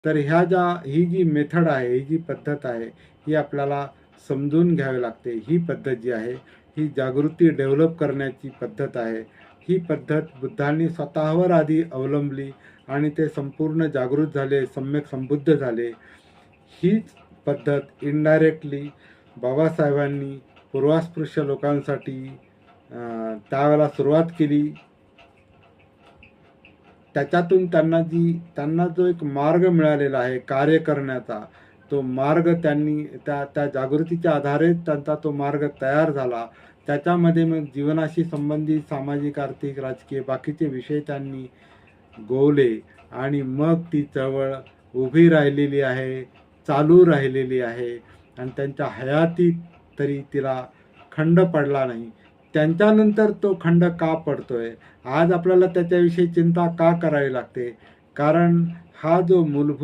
तर ही जी मेथड आहे, ही जी पद्धत आहे, ही आपल्याला समजून घ्यावी लागते. ही पद्धत जी आहे, ही जागृती डेव्हलप करण्याची पद्धत आहे. ही पद्धत बुद्धांनी स्वतःवर आधी अवलंबली आणि ते संपूर्ण जागृत झाले, सम्यक संबुद्ध झाले. हीच पद्धत इनडायरेक्टली बाबासाहेबांनी पूर्वास्पृश्य लोकांसाठी त्यावेळेला सुरुवात केली. त्याच्यातून त्यांना जो एक मार्ग मिळालेला आहे कार्य करण्याचा, तो मार्ग त्यांनी त्या त्या जागृतीच्या आधारे त्यांचा तो मार्ग तयार झाला. त्याच्यामध्ये मग जीवनाशी संबंधित सामाजिक, आर्थिक, राजकीय बाकीचे विषय त्यांनी गोवले आणि मग ती चळवळ उभी राहिलेली आहे, चालू राहिलेली आहे आणि त्यांच्या हयातीत तरी तिला खंड पडला नाही. त्यांच्यानंतर तो खंड का पडतोय? आज आपल्याला त्याच्याविषयी चिंता का करावी लागते? कारण हा जो मूलभूत